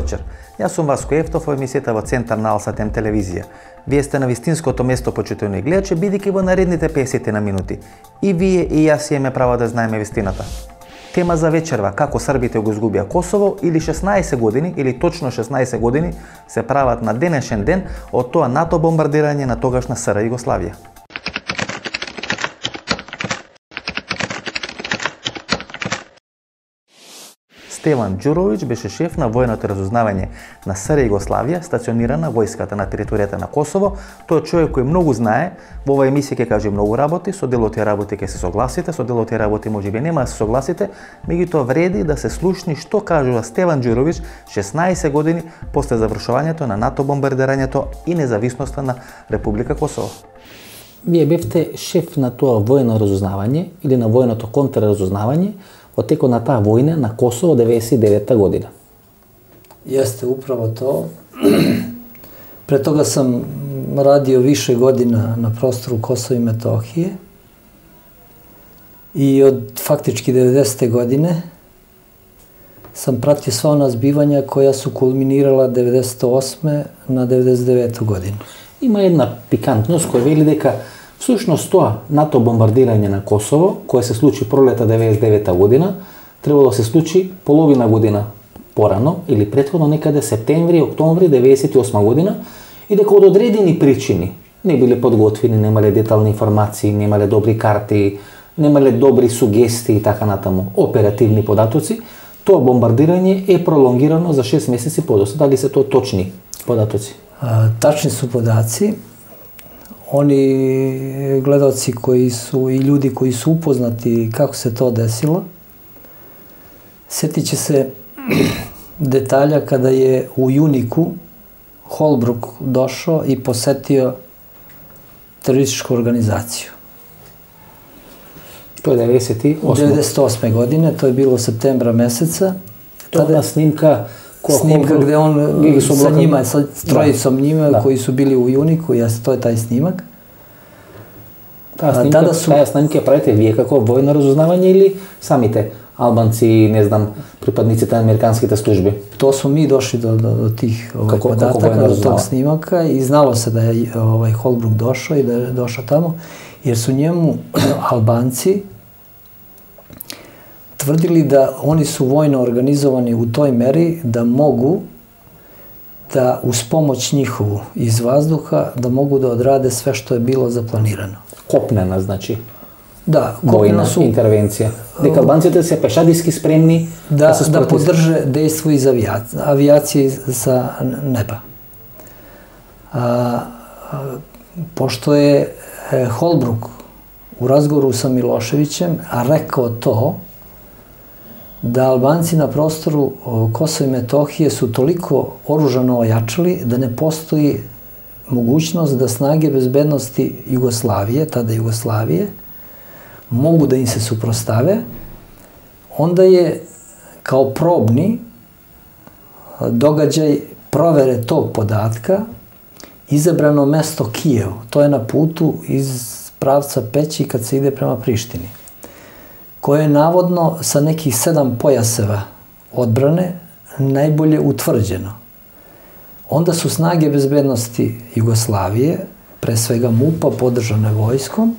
вечер. Јас сум Васко Ефтов во емисијата во Центар на Алсатем телевизија. Вие сте на вистинското место, почитувани гледачи, бидејќи во наредните 50 на минути и вие и јас имаме право да знаеме вистината. Тема за вечерва: како србите го изгубија Косово, или 16 години, или точно 16 години се прават на денешен ден од тоа НАТО бомбардирање на тогашна СР Југославија. Стеван Ѓуровиќ беше шеф на војното разузнавање на СР Југославија, стационирана војската на територијата на Косово. Тој е човек кој многу знае, во оваа емисија ќе каже многу работи, со дел од тие работи ќе се согласите, со дел од тие работи можеби нема да се согласите, меѓутоа вреди да се слушни што кажува Стеван Ѓуровиќ 16 години после завршувањето на НАТО бомбардирањето и независноста на Република Косово. Вие бевте шеф на тоа војно разузнавање или на војното контрразузнавање во текот на таа војна на Косово 99 година. Jeste upravo to. Pre toga sam radio više godina na prostoru Kosova i Metohije i od faktički 90. godine sam pratio sva ona zbivanja koja su kulminirala 98. na 99. godinu. Има една пикантност која вели дека всушност тоа НАТО бомбардирање на Косово, кое се случи пролета 99 година, требало да се случи половина година порано или претходно некаде септември, октомври 98 година, и дека од одредени причини не биле подготвени, немале детални информации, немале добри карти, немале добри сугестии и така натаму, оперативни податоци, тоа бомбардирање е пролонгирано за 6 месеци подоцна. Дали се тоа точни податоци? Tačni su podaci. Oni gledalci koji su i ljudi koji su upoznati kako se to desilo, sjetit će se detalja kada je u Juniku Holbruk došao i posetio terorističku organizaciju. To je 98. godine, to je bilo septembra meseca. To je snimka gde on sa njima, sa trojicom njima koji su bili u Juniku, to je taj snimak. Таа снимка правите вие како војно разузнавање или самите албанци, не знам, припадниците на американските служби? To smo mi došli do tih podataka, do tog snimaka i znalo se da je Holbruk došao i da je došao tamo, jer su njemu Albanci tvrdili da oni su vojno organizovani u toj meri da mogu da uz pomoć njihovu iz vazduha da mogu da odrade sve što je bilo zaplanirano. Kopnena, znači? Da, vojna intervencija. Дека албанците се пешадиски спремни da podrže dejstvo iz avijacije sa neba. Pošto je Holbruk u razgovoru sa Miloševićem rekao to, da Albanci na prostoru Kosova i Metohije su toliko oružano ojačali da ne postoji mogućnost da snage bezbednosti Jugoslavije, tada Jugoslavije, mogu da im se suprostave, onda je kao probni događaj provere tog podatka izabrano mesto Kijevo. To je na putu iz pravca Peći kad se ide prema Prištini, koje je navodno sa nekih 7 pojaseva odbrane najbolje utvrđeno. Onda su snage bezbednosti Jugoslavije, pre svega MUP-a, podržane vojskom,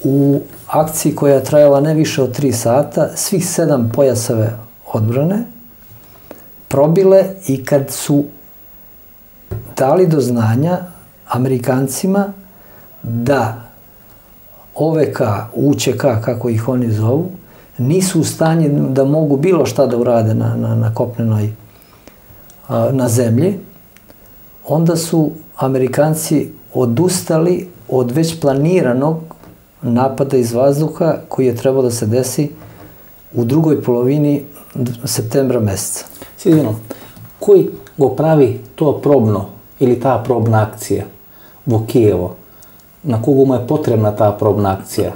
u akciji koja je trajala ne više od 3 sata, svih 7 pojaseve odbrane probile i kad su dali do znanja Amerikancima da OVK, UČK, kako ih oni zovu, nisu u stanju da mogu bilo šta da urade na kopnenoj, na zemlji, onda su Amerikanci odustali od već planiranog napada iz vazduha koji je trebao da se desi u drugoj polovini septembra meseca. Сигурно. Кој го прави тоа пробно или таа пробна акција во Киево? На кого му е потребна таа пробна акција?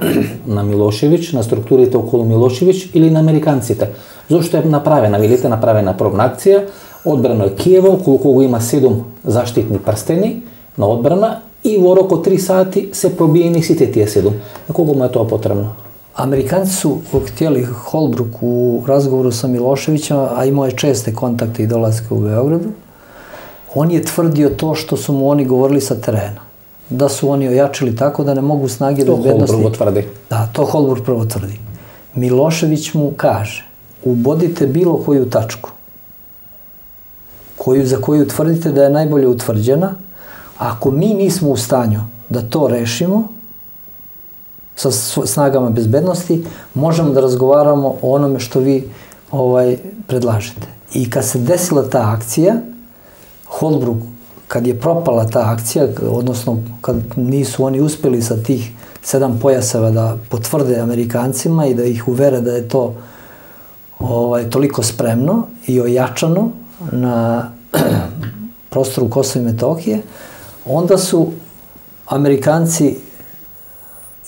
На Милошевиќ, на структурите околу Милошевиќ или на американците? Зошто е направена? Велите направена пробна акција, одбрано е Киево, околу кого има 7 заштитни прстени на одбрана и во рок од 3 сати се пробиени сите тие 7. На кого му е тоа потребно? Amerikanci su htjeli Holbruk u razgovoru sa Miloševićem, a imao je česte kontakte i dolaske u Beogradu. On je tvrdio to što su mu oni govorili sa terena. Da su oni ojačili tako da ne mogu snage bezbednosti... To Holbruk tvrdi. Da, to Holbruk prvo tvrdi. Milošević mu kaže, ubodite bilo koju tačku za koju tvrdite da je najbolje utvrđena. Ako mi nismo u stanju da to rešimo sa snagama bezbednosti, možemo da razgovaramo o onome što vi predlažete. I kad se desila ta akcija, Holbruk, kad je propala ta akcija, odnosno kad nisu oni uspeli sa tih 7 pojaseva da potvrde Amerikancima i da ih uvere da je to toliko spremno i ojačano na prostoru Kosova i Metohije, onda su Amerikanci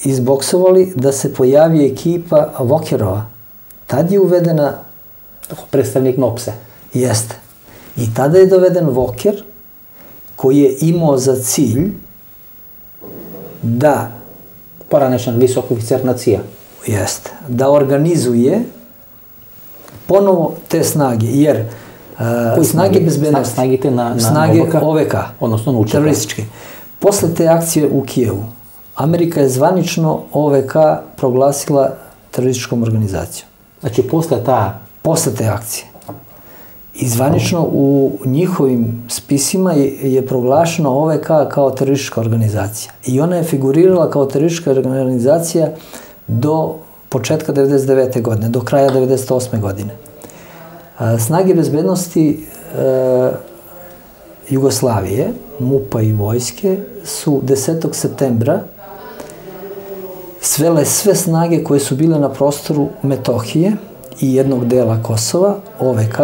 izboksovali da se pojavi ekipa Vokerova. Tad je uvedena... Predstavnik NOPS-e. Jeste. I tada je doveden Voker, koji je imao za cilj da... Poranešan visok oficer nacija. Jeste. Da organizuje ponovo te snage, jer snage bezbednosti... Snage OVK. Odnosno Nučaka. Terorističke. Posle te akcije u Kijevu, Amerika je zvanično OVK proglasila terorističkom organizacijom. Znači, posle te akcije. I zvanično u njihovim spisima je proglašeno OVK kao teroristička organizacija. I ona je figurirala kao teroristička organizacija do početka 1999. godine, do kraja 1998. godine. Snage bezbednosti Jugoslavije, MUP-a i vojske, su 10. septembra svele sve snage koje su bile na prostoru Metohije i jednog dela Kosova, OVK,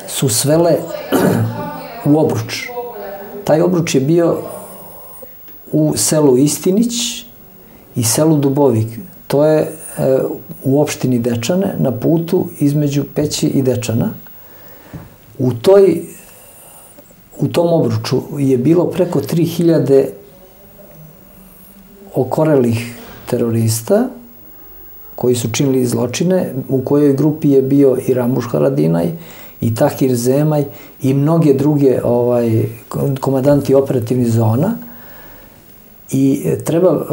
su svele u obruč. Taj obruč je bio u selu Istinić i selu Dubovik. To je u opštini Dečane, na putu između Peći i Dečana. U tom obruču je bilo preko 3000 okorelih terorista koji su činili zločine, u kojoj grupi je bio i Ramuš Haradinaj, i Tahir Zemaj, i mnoge druge komandanti operativnih zona. I treba,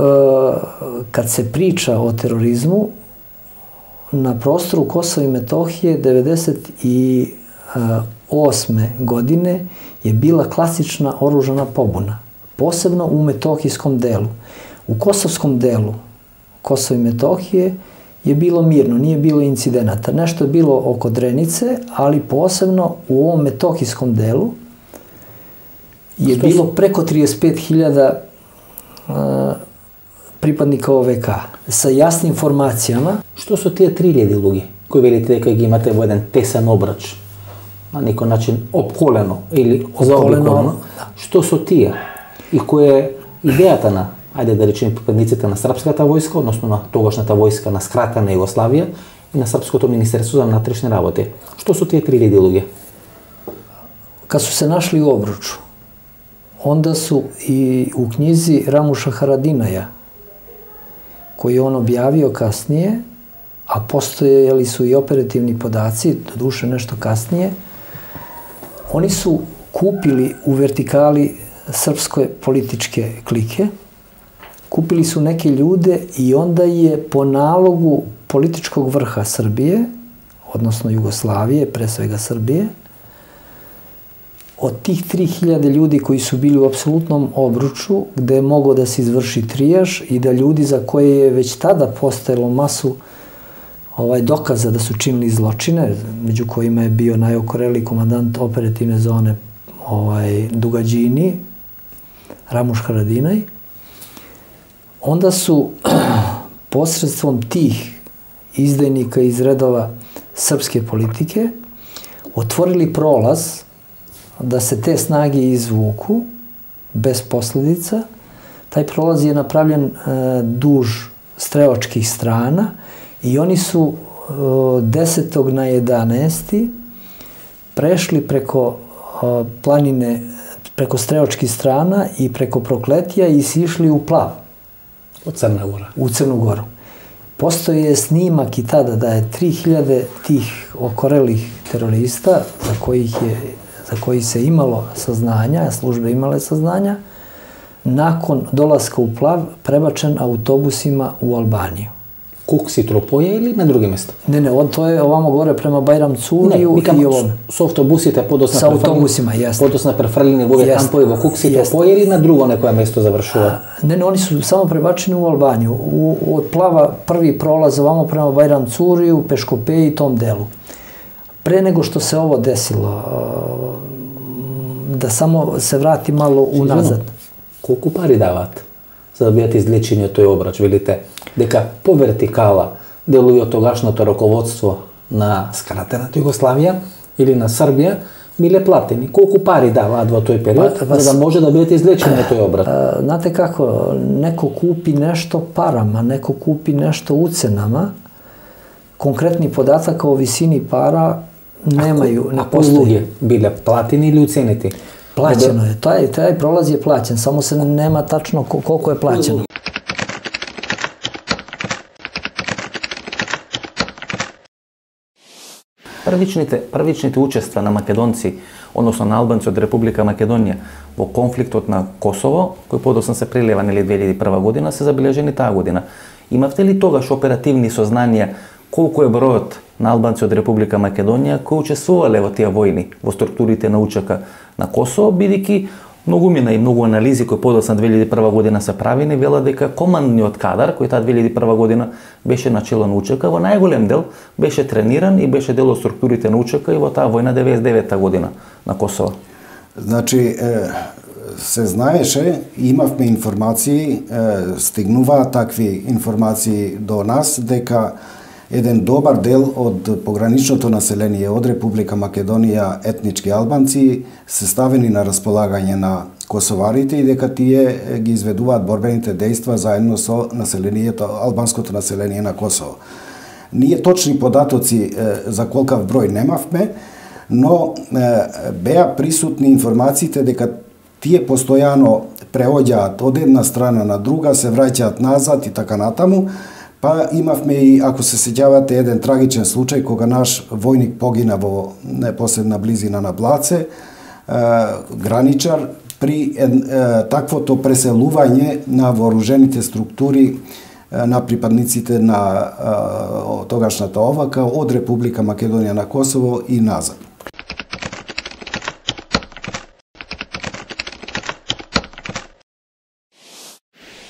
kad se priča o terorizmu, na prostoru Kosova i Metohije 1998. godine je bila klasična oružana pobuna, posebno u metohijskom delu. U kosovskom delu Kosova i Metohije je bilo mirno, nije bilo incidenata. Nešto je bilo oko Drenice, ali posebno u ovom metohijskom delu je bilo preko 35.000 pripadnika OVK sa jasnim informacijama. Što su tije 3000 ljudi koji velite da imate jedan tesan obrač, na neki način opkoleno ili zaobikoleno? Što su tije i koja je idejata na, ajde da rečem, pripadnicите на српската војска, односно на тогашната војска на скратена Југославија и на Српското министерство за внатрешни работи? Што su tije 3000 луѓе? Kad su se našli u obruču, onda su i u knjizi Ramuša Haradinaja, koji je on objavio kasnije, a postojali su i operativni podaci, doduše nešto kasnije, oni su kupili u vertikali srpske političke klike, kupili su neke ljude i onda je po nalogu političkog vrha Srbije, odnosno Jugoslavije, pre svega Srbije, od tih 3000 ljudi koji su bili u apsolutnom obruču, gde je mogao da se izvrši trijaž i da ljudi za koje je već tada postojalo masu dokaza da su činili zločine, među kojima je bio najokoreliji komandant operativne zone Dugađini, Ramuš Haradinaj, onda su posredstvom tih izdajnika iz redova srpske politike otvorili prolaz da se te snage izvuku bez posledica. Taj prolaz je napravljen duž streočkih strana i oni su 10. na 11. prešli preko planine, preko streočkih strana i preko Prokletija i sišli u Plav. U Crnu Goru. U Crnu Goru. Postoji snimak i tada da je 3000 tih okorelih terorista za kojih se imalo saznanja, službe imale saznanja, nakon dolaska u Plav prebačen autobusima u Albaniju. Кукси Тропоја или на други места? Ne, to je ovamo gore prema Bajram Curiju i ovom. Со автобусите Sa autobusima, jeste. подосна префрлени во овие кампови во Кукси Тропоја или на друго некое место завршува? Ne, oni su samo prebačeni u Albaniju. Od Plava prvi prolaz ovamo prema Bajram Curiju, Peškopeji i tom delu. Pre nego što se ovo desilo, da samo se vrati malo unazad. Колку пари даваат за да бидат излечени од тој обрач? Велите дека по вертикала делува тогашното раководство на скратената Југославија или на Србија биле платени. Колку пари даваат во тој период за да може да бидат излечени од тој обрач? Znate kako, neko kupi nešto parama, neko kupi nešto ucenama. Konkretni podataka o visini para nemaju, ne postoji. Луѓе биле платени или уценети? Plaćeno je, taj prolaz je plaćen, samo se nema tačno koliko je plaćeno. Првичните учества на македонци, односно на албанци од Република Македонија во конфликтот на Косово, кој подоцна се прелива 2001 година, се забележени таа година. Имавте ли тогаш оперативни сознанија колку е бројот на албанци од Република Македонија кои учествувале во тие војни, во структурите на УЧК на Косово, бидејќи многумина и многу анализи кои подоцна 2001 година се правени велат дека командниот кадар кој таа 2001 година беше начело на УЧК во најголем дел беше трениран и беше дел од структурите на УЧК и во таа војна 99 година на Косово. Значи се знаеше, имавме информации, стигнуваа такви информации до нас дека еден добар дел од пограничното население од Република Македонија, етнички албанци, се ставени на располагање на косоварите и дека тие ги изведуваат борбените дејства заедно со населението, албанското население на Косово. Ние точни податоци за колкав број немавме, но беа присутни информациите дека тие постојано преоѓаат од една страна на друга, се враќаат назад и така натаму. Па имавме и, ако се сеќавате, еден трагичен случај кога наш војник погина во непосредна близина на Блаце, граничар, при таквото преселување на вооружените структури на припадниците на тогашната ОВК од Република Македонија на Косово и назад.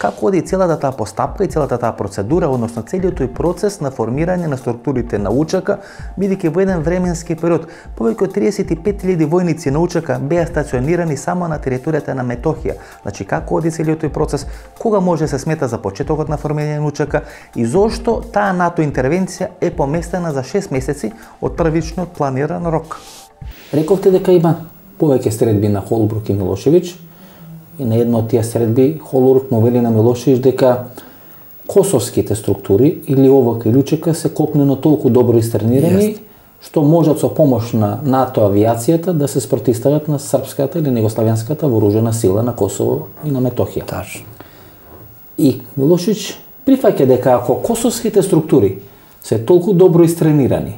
Како оди целата таа постапка и целата таа процедура, односно целиот тој процес на формирање на структурите на УЧК, бидејќи во еден временски период повеќе од 35.000 војници на УЧК беа стационирани само на територијата на Метохија. Значи како оди целиот тој процес, кога може се смета за почетокот на формирање на УЧК и зошто таа НАТО интервенција е поместена за 6 месеци од првичниот планиран рок? Рековте дека има повеќе средби на Холбрук и Милошевиќ. И на една од тие средби Холбрук му вели на Милошевиќ дека косовските структури или ОВК или УЧК се копнено толку добро истренирани што можат со помош на НАТО авиацијата да се спротивстават на српската или негославјанската вооружена сила на Косово и на Метохија. Тажно. И Милошевиќ прифаќа дека ако косовските структури се толку добро истренирани,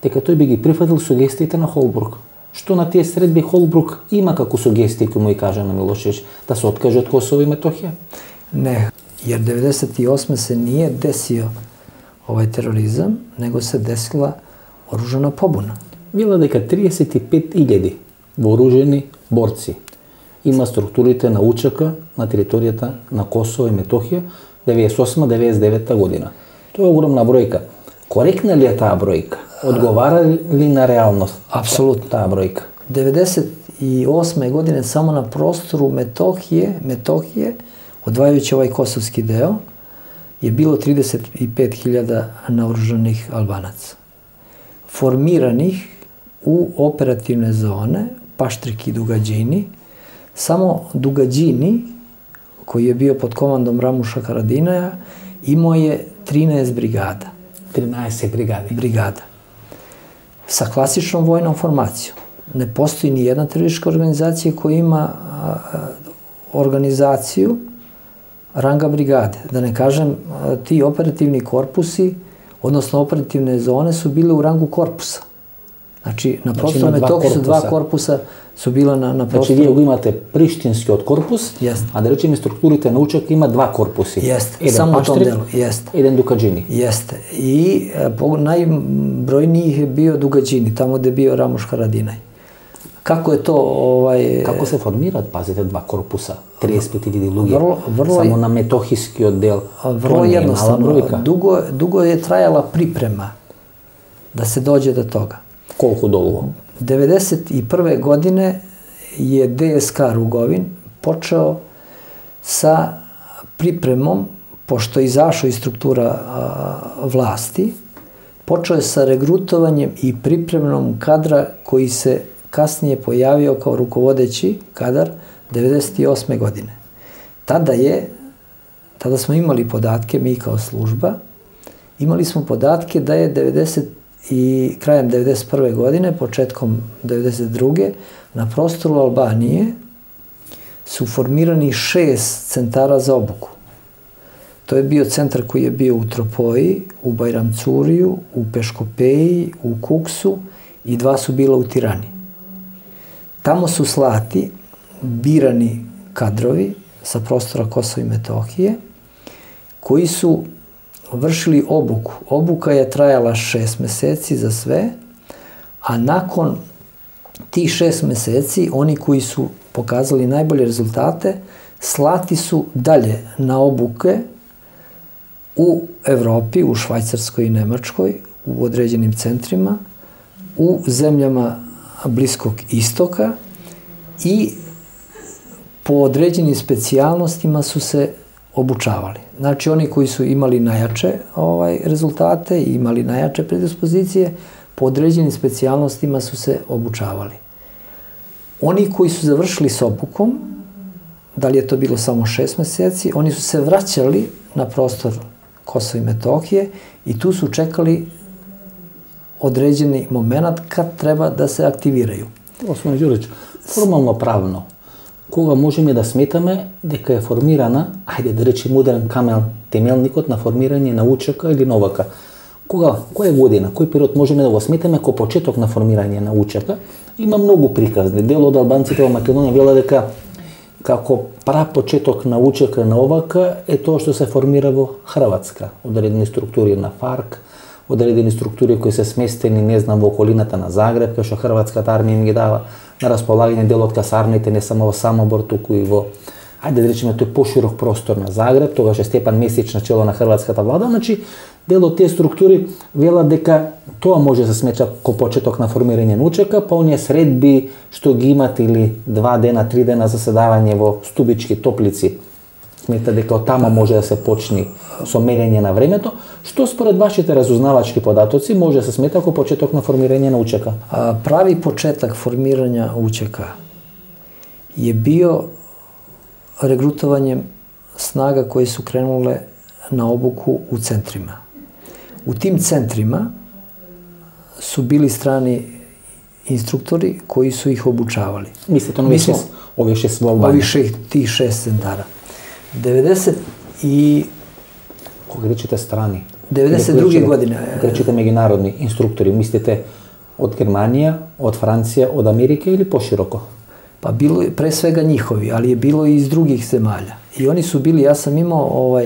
дека тој би ги прифатил сугестиите на Холбрук. Што на тие средби Холбрук има како сугестии кои му и кажа на Милошевиќ да се откаже од Косово и Метохија? Ne, jer 98. se nije desio ovaj terorizam, nego se desila oružana pobuna. Вела дека 35.000 вооружени борци има структурите на УЧК на територијата на Косово и Метохија 98-99 година. Тоа е огромна бројка. Коректна ли е таа бројка? Одговара ли на реалност? Apsolutno. Таа бројка. 98. godine samo na prostoru Metohije, odvajajući ovaj kosovski deo, je bilo 35.000 naoružanih Albanaca. Formiranih u operativne zone, Paštrik i Dugađini, samo Dugađini, koji je bio pod komandom Ramuša Haradinaja, imao je 13 brigada. 13 brigada. Sa klasičnom vojnom formacijom. Ne postoji ni jedna teroristička organizacija koja ima organizaciju ranga brigade. Da ne kažem, ti operativni korpusi, odnosno operativne zone su bile u rangu korpusa. Znači, na prostoru Metohije su 2 korpusa su bila na prostoru. Znači, vi imate prištinski od korpus, a da rečem strukturite na Učak ima 2 korpusi. Jeste, samo u tom delu, jeste. Jedan Dukađini. Jeste. I najbrojniji je bio Dugađini, tamo gde je bio Ramoš Haradinaj. Kako je to... Kako se formira, pazite, 2 korpusa, 35.000 ljudi, samo na metohijski oddel? Vrlo jednostavno. Dugo je trajala priprema da se dođe do toga. Koliko dugo? 1991. godine je DSK Rugovin počeo sa pripremom, pošto je izašao iz struktura vlasti, počeo je sa regrutovanjem i pripremom kadra koji se kasnije pojavio kao rukovodeći kadar 1998. godine. Tada smo imali podatke, mi kao služba, imali smo podatke da je krajem 1991. godine, početkom 1992. na prostoru Albanije su formirani 6 centara za obuku. To je bio centar koji je bio u Tropoji, u Bajramcuriju, u Peškopeji, u Kuksu i 2 su bila u Tirani. Tamo su slati birani kadrovi sa prostora Kosova i Metohije koji su vršili obuku. Obuka je trajala 6 meseci za sve, a nakon tih 6 meseci oni koji su pokazali najbolje rezultate slati su dalje na obuke u Evropi, u Švajcarskoj i Nemačkoj, u određenim centrima, u zemljama Bliskog istoka i po određenim specijalnostima su se obučavali. Znači, oni koji su imali najjače rezultate i imali najjače predispozicije, po određenim specijalnostima su se obučavali. Oni koji su završili s obukom, da li je to bilo samo 6 meseci, oni su se vraćali na prostor Kosova i Metohije i tu su čekali određeni moment kad treba da se aktiviraju. Osman Đurić, formalno pravno, koga možemo da smetаме дека je formirana, ajde da rečem udaran kamen temeljnikot na formiranje na Učaka ili Novaka? Koja godina, koji period možemo da го сметаме како почеток на формирање на Učaka? Има многу приказни. Дел од албанците во Македонија вела дека како прав почеток на Učaka на Новака е тоа што се формира во Хрватска, одредени структури на ФАРК, одредени структури кои се сместени, не знам, во околината на Загреб, кај што Хрватската армија им ги дава на располагање дел од касарните, не само во Самобор, туку и во, ајде да речеме, тој поширок простор на Загреб, тогаш е Степан Месич на чело на хрватската влада, значи дел од тие структури вела дека тоа може да се смета како почеток на формирање на Учака, па оние средби што ги имат или 2 дена, 3 дена заседавање во Стубички топлици, смета дека од тама може да се почне со мерење на времето, што според вашите разузнавачки податоци може да се смета како почеток на формирање на Учака? Прави почеток формирања Учака je bio regrutovanjem snaga koje su krenule na obuku u centrima. U tim centrima su bili strani instruktori koji su ih obučavali. Mislite na ove 6 u Albaniji? Tih 6 centara. 90 i... Кога речете страни? 92. godine. Кога речете меѓународни инструктори, мислите од Германија, од Франција, од Америка или пошироко? Pa bilo je pre svega njihovi, ali je bilo i iz drugih zemalja. I oni su bili, ja sam imao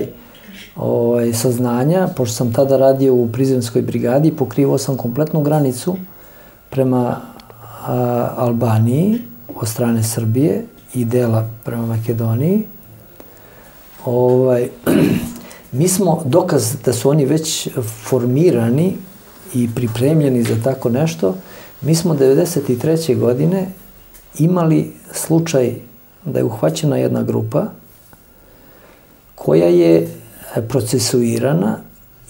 saznanja, pošto sam tada radio u prizrenskoj brigadi, pokrivao sam kompletnu granicu prema Albaniji, od strane Srbije i dela prema Makedoniji. Mi smo dokaz da su oni već formirani i pripremljeni za tako nešto. Mi smo 1993. godine imali slučaj da je uhvaćena jedna grupa koja je procesuirana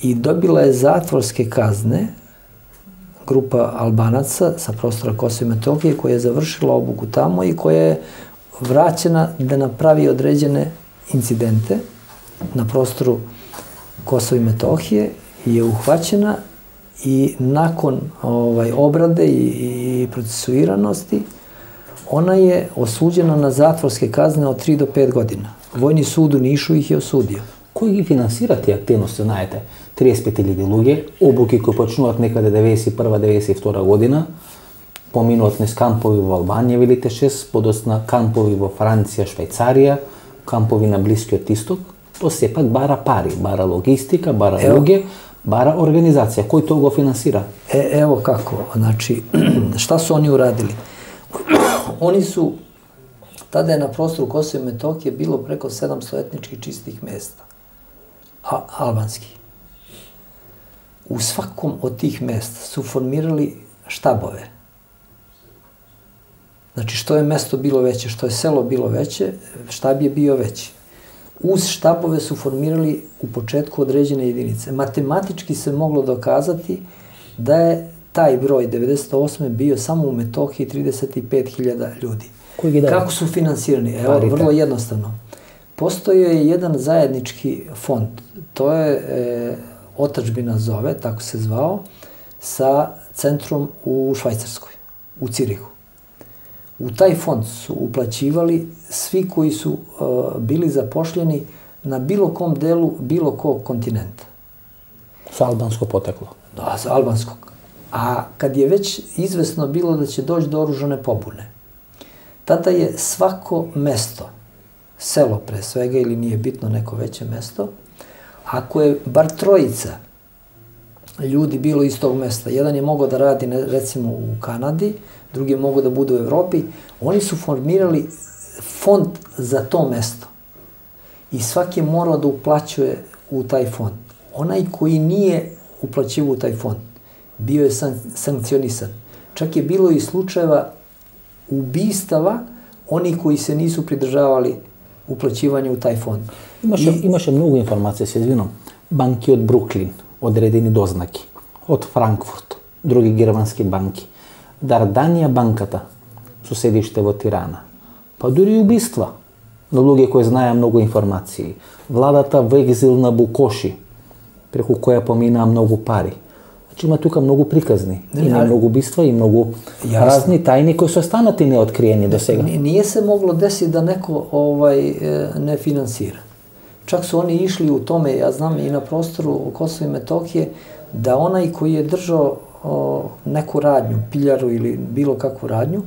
i dobila je zatvorske kazne, grupa Albanaca sa prostora Kosova i Metohije koja je završila obuku tamo i koja je vraćena da napravi određene incidente na prostoru Kosova i Metohije, je uhvaćena i nakon obrade i procesuiranosti ona je osuđena na zatvorske kazne od 3 do 5 godina. Vojni sud u Nišu ih je osudio. Кој ги финансира тие активности, знаете? 35.000 луѓе, обуки кои почнуваат некаде 91-92 година, поминуваат низ кампови во Албанија, велите 6, подосна кампови во Франција, Швајцарија, кампови на Блискиот Исток. То сепак бара пари, бара логистика, бара луѓе, бара организација. Кој тоа го финансира? Evo kako, znači, šta su oni uradili? Oni su, tada je na prostoru Kosova i Metohije bilo preko 700 etnički čistih mesta, albanskih. U svakom od tih mesta su formirali štabove. Znači, što je mesto bilo veće, što je selo bilo veće, štab je bio veći. Uz štabove su formirali u početku određene jedinice. Matematički se moglo dokazati da je taj broj 98. bio samo u Metohiji 35.000 ljudi. Kako su finansirani? Evo, vrlo jednostavno. Postojao je jedan zajednički fond, to je Otadžbina zove, tako se zvao, sa centrom u Švajcarskoj, u Cirihu. U taj fond su uplaćivali svi koji su bili zapošljeni na bilo kom delu, bilo kog kontinenta. Sa albanskog poteklo? Da, sa albanskog. A kad je već izvesno bilo da će doći do oružane pobune, tada je svako mesto, selo pre svega ili nije bitno neko veće mesto, ako je bar trojica ljudi bilo iz tog mesta, jedan je mogao da radi recimo u Kanadi, drugi je mogao da bude u Evropi, oni su formirali fond za to mesto. I svaki je morao da uplaćuje u taj fond. Onaj koji nije uplaćivao u taj fond, bio je sankcionisan. Čak je bilo i slučajeva ubistava oni koji se nisu pridržavali uplaćivanja u taj fond. Имаше многу информација, се извинам. Банки од Бруклин, одредени дознаки, од Франкфурт, други германски банки, Дарданија банката, со седиште во Тирана, па дури и убиства на луѓе кои знаеа многу информации. Владата во екзил на Букоши, преку која поминаа многу пари. Значи има тука многу приказни, има многу убиства и многу разни тајни кои се останати неоткриени до сега. Nije se moglo desiti da neko ne finansira. Čak su oni išli u tome, ja znam i na prostoru Kosova i Metohije, da onaj koji je držao neku radnju, piljaru ili bilo kakvu radnju,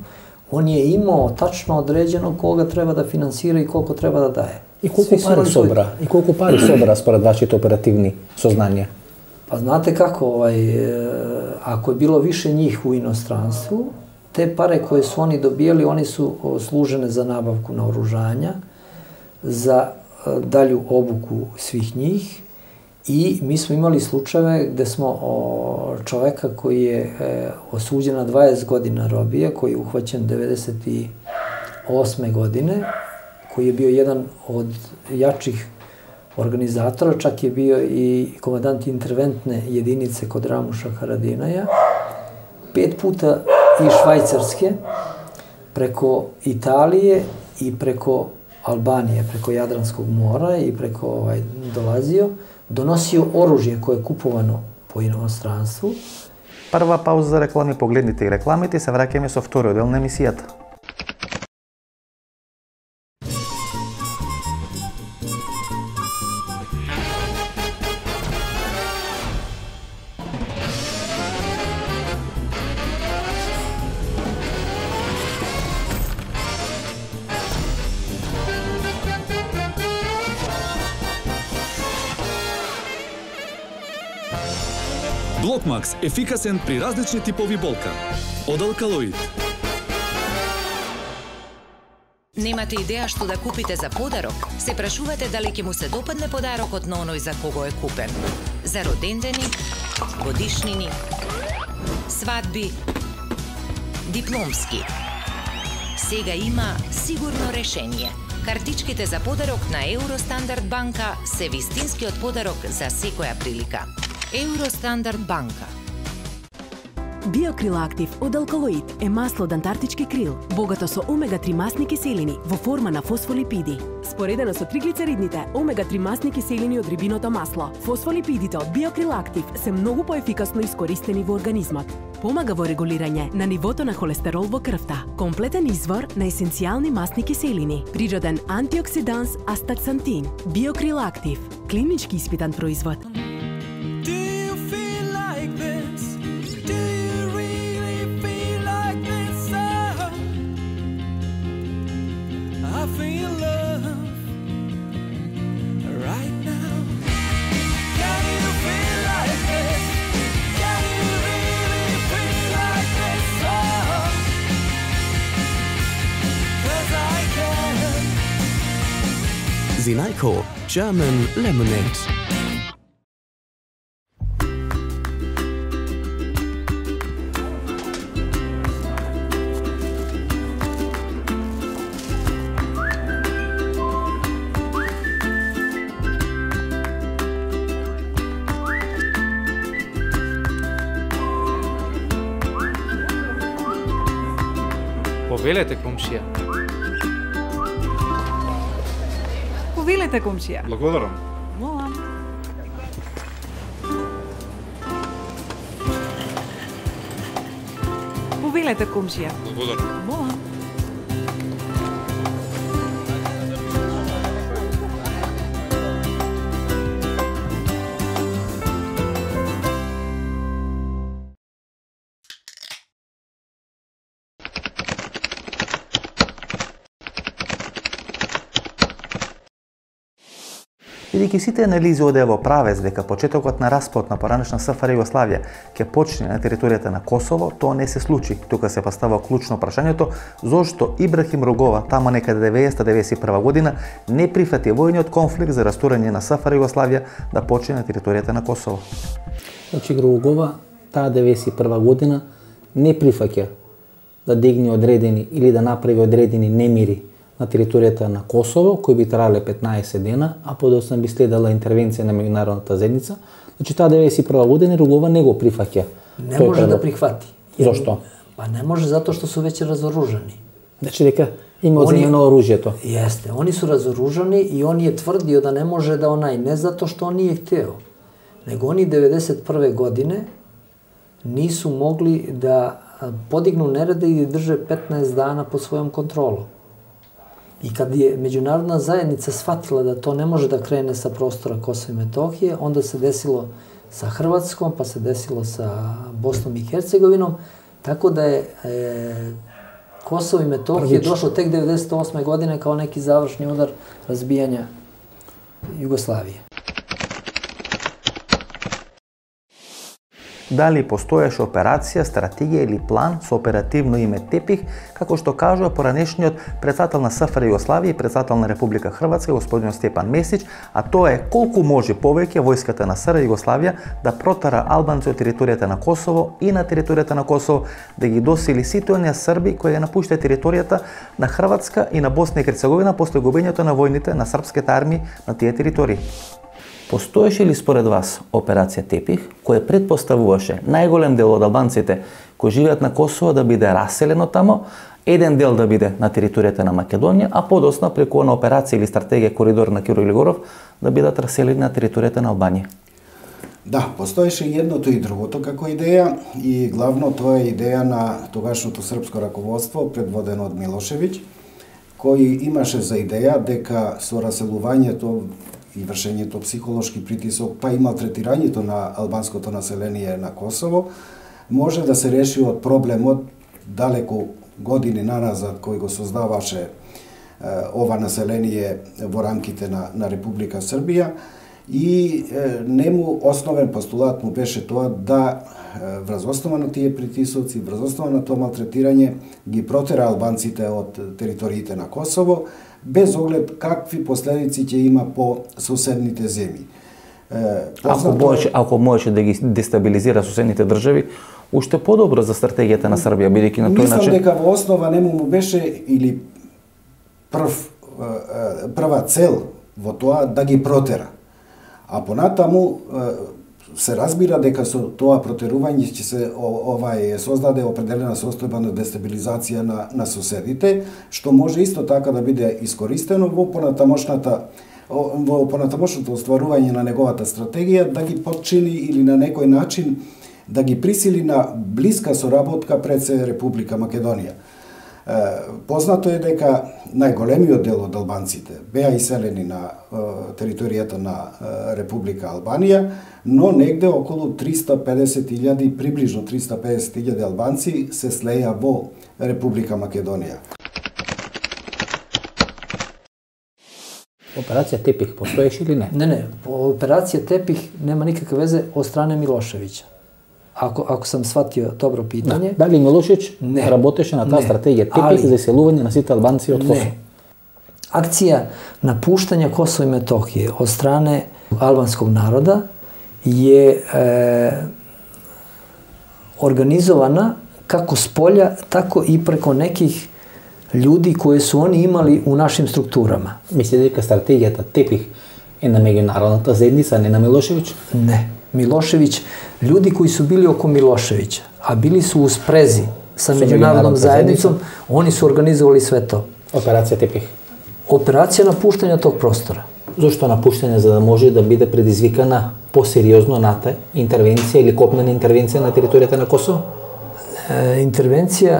on je imao tačno određeno koga treba da finansira i koliko treba da daje. I koliko pari sobra spored vašите operativni saznanja? Pa znate kako, ako je bilo više njih u inostranstvu, te pare koje su oni dobijali, oni su služene za nabavku naoružanja, za dalju obuku svih njih i mi smo imali slučajeve gde smo čoveka koji je osuđen na 20 godina robije, koji je uhvaćen 98. godine, koji je bio jedan od jačih organizatora, čak je bio i komandant interventne jedinice kod Ramuša Haradinaja, 5 puta iz Švajcarske, preko Italije i preko Albanije, preko Jadranskog mora i preko dolazio, donosio oružje koje je kupovano po inostranstvu. Прва пауза за реклами, погледнете и рекламите, се враќаме со вториот дел на емисијата. Блокмакс – ефикасен при различни типови болка. Од Алкалоид. Немате идеја што да купите за подарок? Се прашувате дали ќе му се допадне подарокот на оној за кого е купен? За родендени, годишнини, свадби, дипломски. Сега има сигурно решение. Картичките за подарок на Евростандард банка се вистинскиот подарок за секоја прилика. Евростандард банка. Биокрил Актив од Алкалоид е масло од антарктички крил, богато со омега-3 масни киселини во форма на фосфолипиди. Споредено со триглицеридните, омега-3 масни киселини од рибиното масло, фосфолипидите од Биокрил Актив се многу поефикасно искористени во организмот. помага во регулирање на нивото на холестерол во крвта. Комплетен извор на есенцијални масни киселини, природен антиоксиданс астаксантин, биокрил актив, клинички испитан производ. Zinaico German Lemonade. Повелете, комшија. Повелете, комшија. Благодарам. Молам. Повелете, комшија. Благодарам. Молам. Бидејќи сите анализи одеа во правец дека почетокот на распад на поранешна СФР Југославија ќе почне на територијата на Косово, тоа не се случи. Тука се поставува клучно прашањето зошто Ибрахим Ругова тамо некаде 1991 година не прифати војниот конфликт за растурање на СФР Југославија да почне на територијата на Косово. Значи Ругова таа 1991 година не прифаќа да дигне одредени или да направи одредени немири на територијата на Косово, кои би трале 15 дена, а подоцна би следала интервенција на меѓународната заедница. Значи таа 1991 година Ругова не го прифаќа. Не може да прихвати. Зошто? Па не може затоа што су веќе разоружени. Значи дека има одземено оружјето. Јесте, они су разоружени и он е тврдио да не може да не затоа што он nije hteo, него они 91. године нису могли да подигну нереда и да држе 15 дана под својом контролом. И kad je međunarodna zajednica shvatila da to ne može da krene sa prostora Kosova i Metohije, onda se desilo sa Hrvatskom, pa se desilo sa Bosnom i Hercegovinom, tako da je Kosovo i Metohije došlo tek 98. godine kao neki završni udar razbijanja Jugoslavije. Дали постоеше операција, стратегија или план со оперативно име Тепих, како што кажува поранешниот председател на СФР Југославија и председател на Република Хрватска, господин Степан Месич, а тоа е колку може повеќе војската на СР Југославија да протара албанци од територијата на Косово и на територијата на Косово да ги досили сите оние срби кои ја напуштаат територијата на Хрватска и на Босна и Херцеговина после губењето на војните на српските армии на тие територии. Постоеше ли според вас операција Тепих, која предпоставуваше најголем дел од албанците кои живеат на Косово да биде раселено тамо, еден дел да биде на територијата на Македонија, а подоцна преку на операција или стратегија Коридор на Киро Илигоров да бидат раселени на територијата на Албанија? Да, постоеше и едното и другото како идеја и главно тоа е идеја на тогашното српско раководство предводено од Милошевиќ, кој имаше за идеја дека со раселувањето и вршењето психолошки притисок, па и малтретирањето на албанското население на Косово, може да се реши од проблемот далеку години наназад кој го создаваше ова население во рамките на Република Србија и нему основен постулат му беше тоа да врз основа на тие притисоци, врз основа на тоа малтретирање ги протера албанците од териториите на Косово, без оглед какви последици ќе има по соседните земји. Ако можеше да ги дестабилизира соседните држави, уште подобро за стратегијата на Србија, бидејќи на тој начин... Мислам дека во основа нему му беше или прва цел во тоа да ги протера. А понатаму се разбира дека со тоа протерување ќе се создаде определена состојба на дестабилизација на соседите, што може исто така да биде искористено во понатамошното остварување на неговата стратегија, да ги подчини или на некој начин да ги присили на блиска соработка пред се Република Македонија. Познато е дека најголемиот дел од албанците беа иселени на територијата на Република Албанија, но негде околу 350.000, приближно 350.000 албанци се слеја во Република Македонија. Операција Тепих постоеше или не? Не, операција Тепих нема никакve везе од стране Милошевиќа. Ако сам сватио добро питање. Дали Милошевиќ работеше на таа стратегија Тепих за иселување на сите албанци од Косово? Акција напуштање Косово и Метохија од стране албанског народа je organizovana kako spolja, tako i preko nekih ljudi koje su oni imali u našim strukturama. Mislite дека стратегијата Тепих е на меѓународната заедница, не на Милошевиќ? Не. Милошевиć, ljudi koji su bili oko Miloševića, a bili su u sprezi sa međunarodnom zajednicom, oni su organizovali sve to. Operacija Tepih? Operacija napuštanja tog prostora. Зошто напуштање, за да може да биде предизвикана посериозно НАТО интервенција или копнена интервенција на територијата на Косово? Intervencija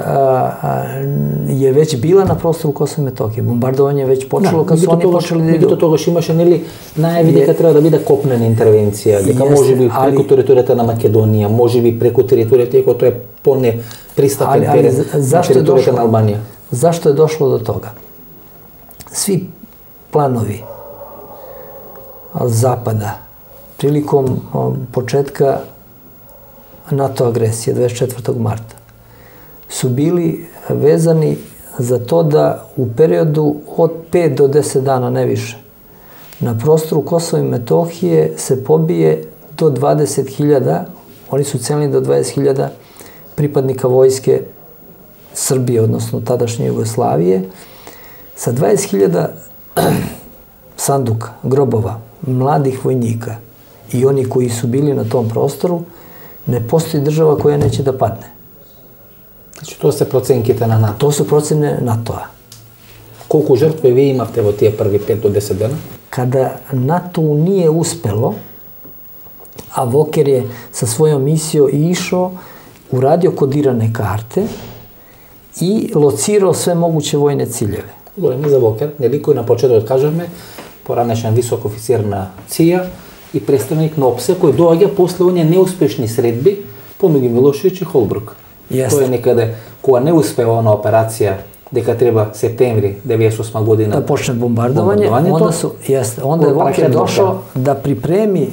je već bila na prostoru Kosova i Metohije. Bombardovanje je već počelo kad su oni počeli da idu. Меѓутоа тогаш имаше нели најави дека треба да биде копнена интервенција, дека можеби преку територијата на Македонија, можеби преку територијата иако тоа е понепристапен терен на територијата на Албанија. Zašto je došlo do toga? Svi planovi Zapada prilikom početka NATO agresije 24. marta su bili vezani za to da u periodu od 5 do 10 dana, ne više, na prostoru Kosova i Metohije se pobije do 20.000, oni su cenili do 20.000 pripadnika vojske Srbije, odnosno tadašnje Jugoslavije, sa 20.000 sanduka, grobova, mladih vojnika i oni koji su bili na tom prostoru, ne postoji država koja neće da padne. Znači, to se procenkite na NATO? To su procene NATO-a. Koliko žrtve vi imate od tije prvi 5 do 10 dana? Kada NATO-u nije uspelo, a Voker je sa svojom misijom išao, uradio kodirane karte i locirao sve moguće vojne ciljeve. Govorим за Вокер, нели кој на почетокот кажаме, поранешен висок офицер на ЦИА и представник на ОПСЕ, кој доаѓа после оние неуспешни средби помеѓу Милошевиќ и Холбрук. Тоа е некаде кога не успева на операција, дека треба септември 98 година да почне бомбардовање, onda je Voker došao da pripremi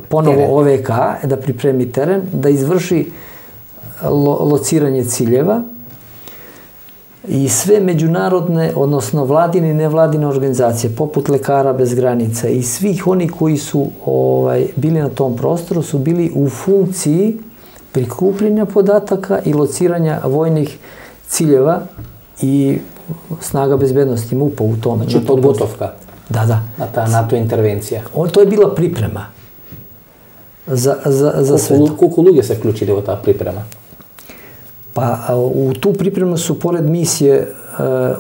ponovo OVK, da pripremi teren, da izvrši lociranje ciljeva i sve međunarodne, odnosno vladine i nevladine organizacije, poput Lekara bez granica i svih oni koji su bili na tom prostoru, su bili u funkciji prikupljanja podataka i lociranja vojnih ciljeva i snaga bezbednosti MUP-a u tome. Znači podgotovka na ta NATO intervencija. To je bila priprema za sve to. Koliko ljudi se ključili u ta priprema? Pa u tu pripremu su, pored misije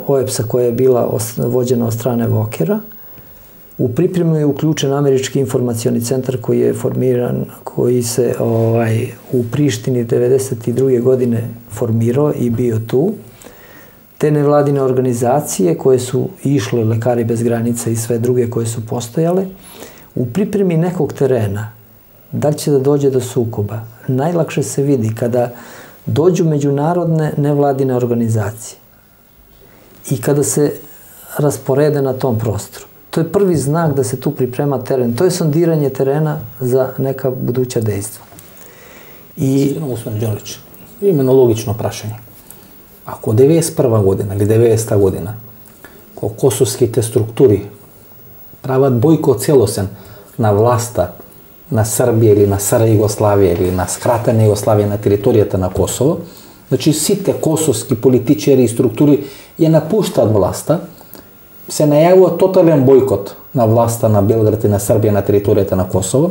OEPS-a koja je bila vođena od strane Vokera, u pripremu je uključen Američki informacioni centar koji je formiran, koji se u Prištini 1992. godine formirao i bio tu. Te nevladine organizacije koje su išle, Lekari bez granica i sve druge koje su postojale, u pripremi nekog terena, da li će da dođe do sukoba, najlakše se vidi kada dođu međunarodne nevladine organizacije i kada se rasporede na tom prostoru. To je prvi znak da se tu priprema teren. To je sondiranje terena za neka buduća dejstva. Господин Đorđević, именно логично прашање. Ако 91 година или 90 година, кога косовските структури прават бојкот целосен на власта на Србија или на СР Југославија или на скратена Југославија на територијата на Косово, значи сите косовски политичари и структури ја напуштаат власта, се најавува тотален бојкот на власта на Белград и на Србија на територијата на Косово,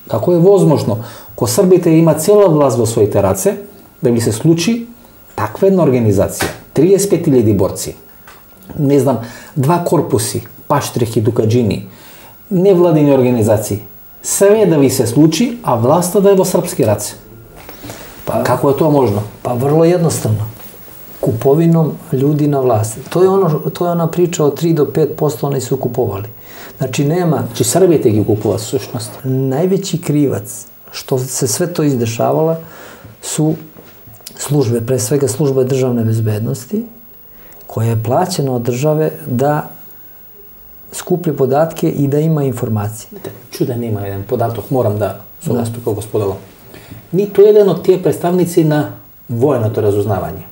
како е возможно, кога Србите има цела власт во своите раце, да би се случи таква една организација, 35.000 борци, не знам, 2 корпуси, паштрихи, дукаджини, невладини организации, Sve da vi se sluči, a vlasta da je во srpski race. Kako je to možno? Pa vrlo jednostavno. Kupovinom ljudi na vlasti. To je ona priča od 3 do 5% oni su kupovali. Znači nema... Znači Srbije ги kupува sušnost. Najveći krivac što se sve to izdešavala su službe, pre svega služba državne bezbednosti, koja je plaćena od države da skuplje podatke i da ima informacije. Čudan ima jedan podatok, moram da se nastupa gospodalo. Nito jedan od tije predstavnici na vojното разузнавање,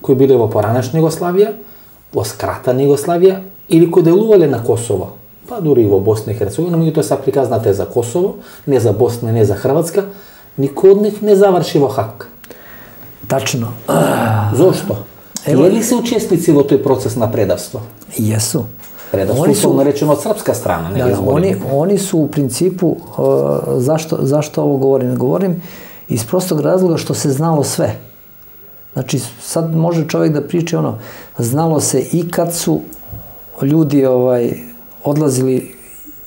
кои биле во поранешна Југославија, во скратана Југославија или кои делувале на Косово, па дури и во Босна и Херцеговина, меѓутоа са приказнате за Косово, не за Босна, не за Хрватска, никој од нив не заврши во Хаг. Тачно. Зошто? Е ли се учесници во тој процес на предавство? Јесу. Предавство su наречено од српска страна. Oni su u principu, zašto ovo govorim? Govorim iz prostog razloga što se znalo sve. Znači, sad može čovjek da priča ono, znalo se i kad su ljudi odlazili,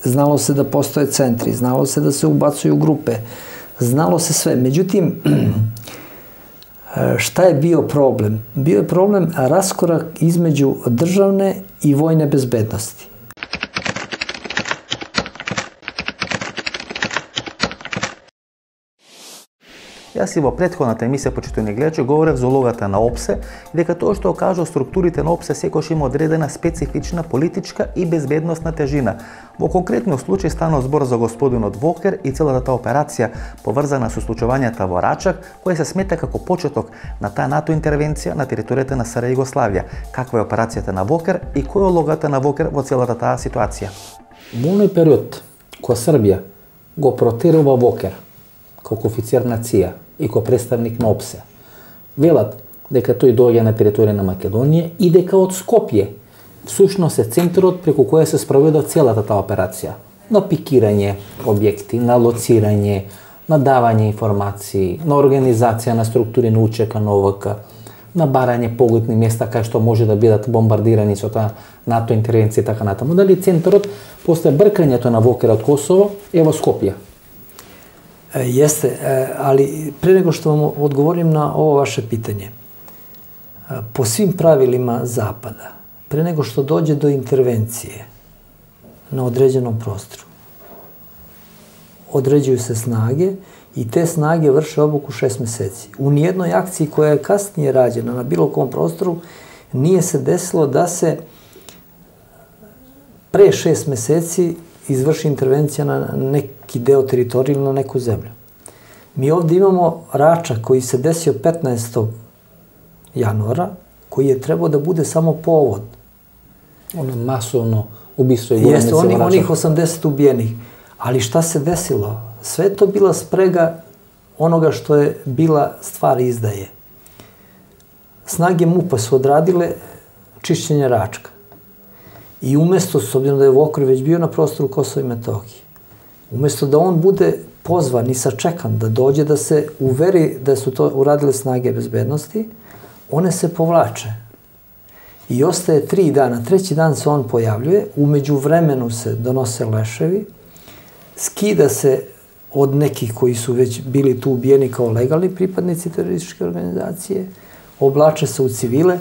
znalo se da postoje centri, znalo se da se ubacuju grupe, znalo se sve. Međutim, šta je bio problem? Bio je problem raskorak između državne i vojne bezbednosti. Јас и во претходната емисија, почитувани гледачи, говорев за улогата на ОПСЕ и дека тоа што кажа структурите на ОПСЕ секојаш има одредена специфична политичка и безбедносна тежина. Во конкретниот случај станува збор за господинот Вокер и целата таа операција поврзана со случувањата во Рачак, која се смета како почеток на таа НАТО интервенција на територијата на СР Југославија. Каква е операцијата на Вокер и која е улогата на Вокер во целата таа ситуација? Во оној период кога Србија го протерува Вокер како офицер на ЦИА и како представник на ОПСЕ, велат дека тој доаѓа на територија на Македонија и дека од Скопје всушност е центарот преку која се спроведа целата таа операција. На пикирање објекти, на лоцирање, на давање информации, на организација на структури на УЧК, на ОВК, на барање погодни места кај што може да бидат бомбардирани со таа НАТО интервенција и така натаму. Дали центарот после бркањето на Вокер од Косово е во Скопје? Jeste, ali pre nego što vam odgovorim na ovo vaše pitanje, po svim pravilima Zapada, pre nego što dođe do intervencije na određenom prostoru, određuju se snage i te snage vrše obuku 6 meseci. U nijednoj akciji koja je kasnije rađena na bilo kom prostoru nije se desilo da se pre 6 meseci izvrši intervencija na neki deo teritorije ili na neku zemlju. Mi ovdje imamo Račak koji se desio 15. januara, koji je trebao da bude samo povod. Ono masovno ubistvo je Jeste, onih 80 ubijenih. Ali šta se desilo? Sve je to bila sprega onoga što je bila stvar izdaje. Snage MUP-a su odradile čišćenje Račka. I umesto, s obzirom da je Vokor već bio na prostoru Kosova i Metohije, umesto da on bude pozvan i sačekan da dođe da se uveri da su to uradile snage bezbednosti, one se povlače. I ostaje 3 dana. 3. dan se on pojavljuje, umeđu vremenu se donose leševi, skida se od nekih koji su već bili tu ubijeni kao legalni pripadnici terorističke organizacije, oblače se u civile,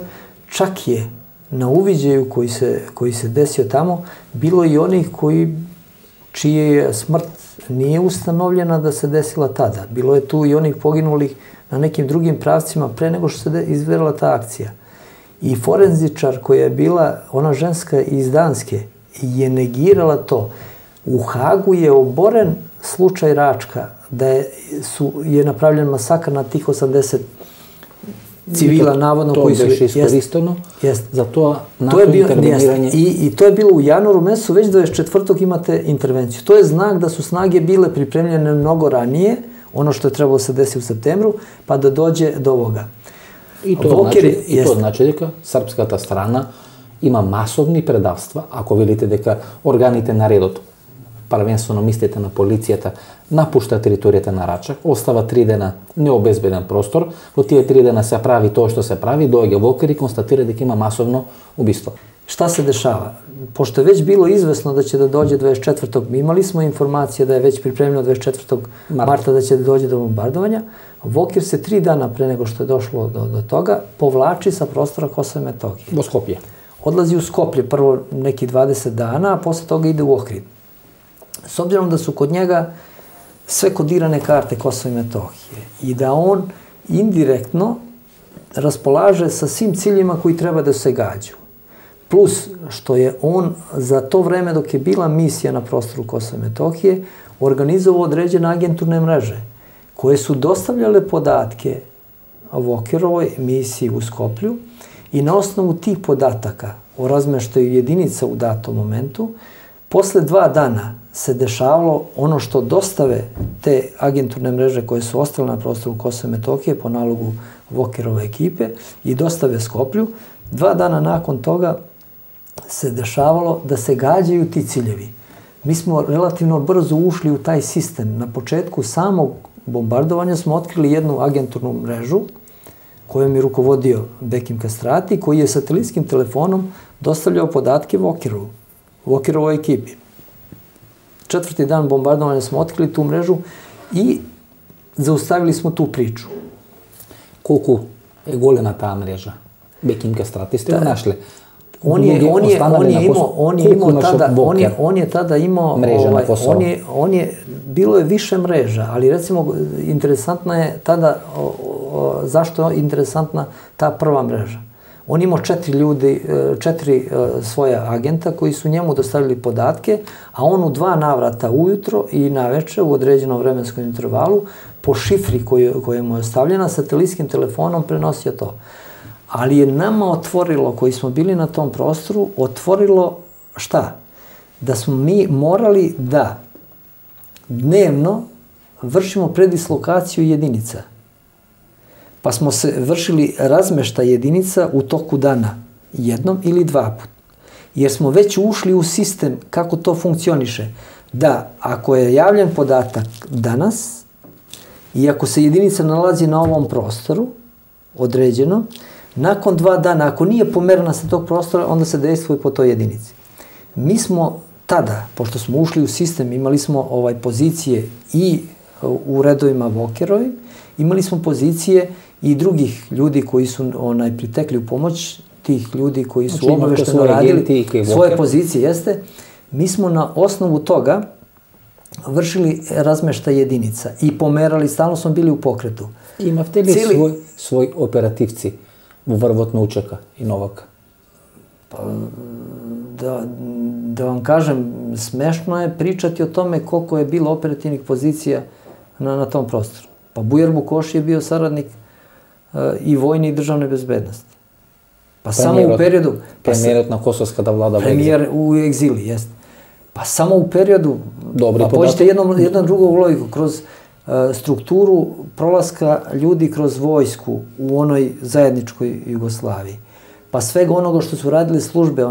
čak je na uviđaju koji se desio tamo, bilo i onih čije smrt nije ustanovljena da se desila tada. Bilo je tu i onih poginulih na nekim drugim pravcima pre nego što se izverila ta akcija. I forenzičar koja je bila, ona ženska iz Danske, je negirala to. U Hagu je oboren slučaj Račka, da je napravljen masakr na tih 80 civila, navodno, koji su... To je iskoristeno za to NATO interveniranje. I to je bilo u januaru mesecu, već 24. imate intervenciju. To je znak da su snage bile pripremljene mnogo ranije, ono što je trebalo se desiti u septembru, pa da dođe do ovoga. I to znači дека српската страна има масовни предавства, ако велите дека органите на редот, првенствено мислите на полицијата, напушта територијата на Рачак, остава 3 дена необезбеден простор, во тие 3 дена се прави тоа што се прави, доаѓа Вокер и констатира дека има масовно убиство. Šta se dešava? Pošto je već bilo izvesno da će da dođe 24. Mi imali smo informacije da je već pripremljeno 24. marta da će da dođe do bombardovanja. Vokir se 3 dana pre nego što je došlo do toga povlači sa prostora Kosova i Metohije. Do Skoplje. Odlazi u Skoplje prvo neki 20 dana, a posle toga ide u Ohrid. S obzirom da su kod njega sve kodirane karte Kosova i Metohije i da on indirektno raspolaže sa svim ciljima koji treba da se gađu. Plus što je on za to vreme dok je bila misija na prostoru Kosova i Metohije organizovao određene agenturne mreže koje su dostavljale podatke Vokirovoj misiji u Skoplju i na osnovu tih podataka o razmeštaju jedinica u datom momentu, posle 2 dana se dešavalo ono što dostave te agenturne mreže koje su ostale na prostoru Kosova i Metohije po nalogu Vokirove ekipe i dostave Skoplju. 2 dana nakon toga se dešavalo da se gađaju ti ciljevi. Mi smo relativno brzo ušli u taj sistem. Na početku samog bombardovanja smo otkrili jednu agenturnu mrežu kojom je rukovodio Bekim Kastrati, koji je satelitskim telefonom dostavljao podatke Vokirovoj ekipi. 4. dan bombardovanja smo otkrili tu mrežu i zaustavili smo tu priču. Koliko je golena ta mreža? Bekim Kastrati ste ga našli? On je tada imao mreže na Kosovo. Bilo je više mreža, ali recimo interesantna je tada, zašto je interesantna ta prva mreža? On imao 4 svoja agenta koji su njemu dostavili podatke, a on u 2 navrata ujutro i naveče u određenom vremenskom intervalu po šifri koja mu je ostavljena satelitskim telefonom prenosio to. Ali je nama otvorilo, koji smo bili na tom prostoru, otvorilo šta? Da smo mi morali da dnevno vršimo predislokaciju jedinica. Pa smo se vršili razmeštaj jedinica u toku dana, 1 ili 2 puta. Jer smo već ušli u sistem kako to funkcioniše. Da, ako je javljen podatak danas i ako se jedinica nalazi na ovom prostoru, određeno, nakon 2 dana, ako nije pomerena sa tog prostora, onda se dejstvuje po toj jedinici. Mi smo tada, pošto smo ušli u sistem, imali smo pozicije i u redovima Vokirovi, imali smo pozicije i drugih ljudi koji su pritekli u pomoć, tih ljudi koji su obavešteno radili svoje pozicije, jeste. Mi smo na osnovu toga vršili razmeštaj jedinica i pomerali, stalno smo bili u pokretu. Imate li svoj operativci u Vrvotno Učeka i Novaka? Da vam kažem, smešno je pričati o tome koliko je bilo operativnih pozicija na tom prostoru. Pa Bujar Bukoši je bio saradnik i vojne i državne bezbednosti. Pa samo u periodu... Premijer na Kosovska vlada u egzili. Premijer u egzili, jeste. Pa samo u periodu... Pa pođite jednom drugog logiku, kroz strukturu prolaska ljudi kroz vojsku u onoj zajedničkoj Jugoslaviji. Pa svega onoga što su radili službe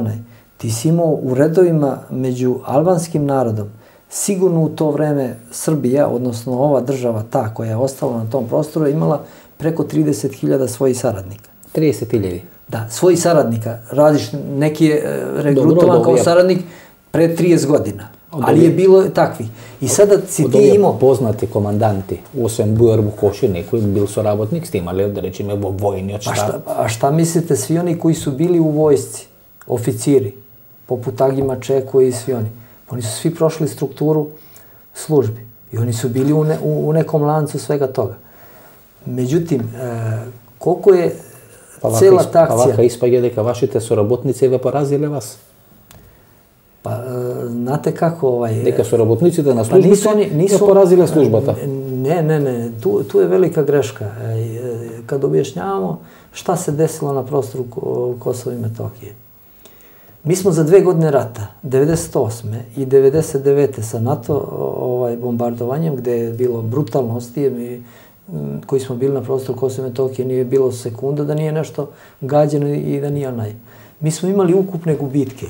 ti si imao u redovima među albanskim narodom, sigurno u to vreme Srbija, odnosno ova država, ta koja je ostala na tom prostoru, imala preko 30.000 svojih saradnika. 30.000? Da, svojih saradnika. Neki je regrutovan kao saradnik pre 30 godina. Ali je bilo takvi. I sada si ti imao... Poznati komandanti, osim Bujar Bukoši, neko je bil soraботnik s tim, ali da rečem je vojni od šta. A šta mislite, svi oni koji su bili u vojsci, oficiri, poput Agima Čeko i svi oni, oni su svi prošli strukturu službi i oni su bili u nekom lancu svega toga. Međutim, koliko je cela ta akcija... Pa vaka ispage deka vašite soraботnice ve porazile vas? Pa, znate kako... Neka su robotnici da na službice nisu porazile službata. Ne, tu je velika greška. Kad objašnjavamo šta se desilo na prostoru Kosova i Metohije. Mi smo za 2 godine rata, 98. i 99. sa NATO bombardovanjem, gde je bilo brutalnosti, koji smo bili na prostoru Kosova i Metohije, nije bilo sekunda da nije nešto gađeno i da nije Mi smo imali ukupne gubitke.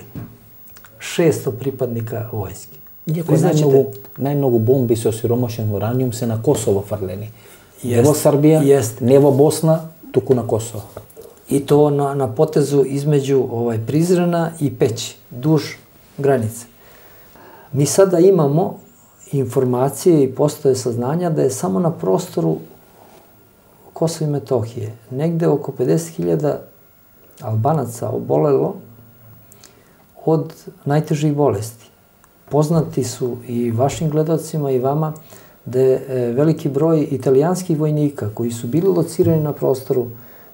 600 pripadnika vojske. Iako najmnogo bombi sa osiromašenim uranijom se na Kosovo farleni. Nevo Srbija, nevo Bosna, tuku na Kosovo. I to na potezu između Prizrena i Peći, duž granice. Mi sada imamo informacije i postoje saznanja da je samo na prostoru Kosova i Metohije negde oko 50.000 Albanaca obolelo od najtežih bolesti. Poznati su i vašim gledalcima i vama da je veliki broj italijanskih vojnika koji su bili locirani na prostoru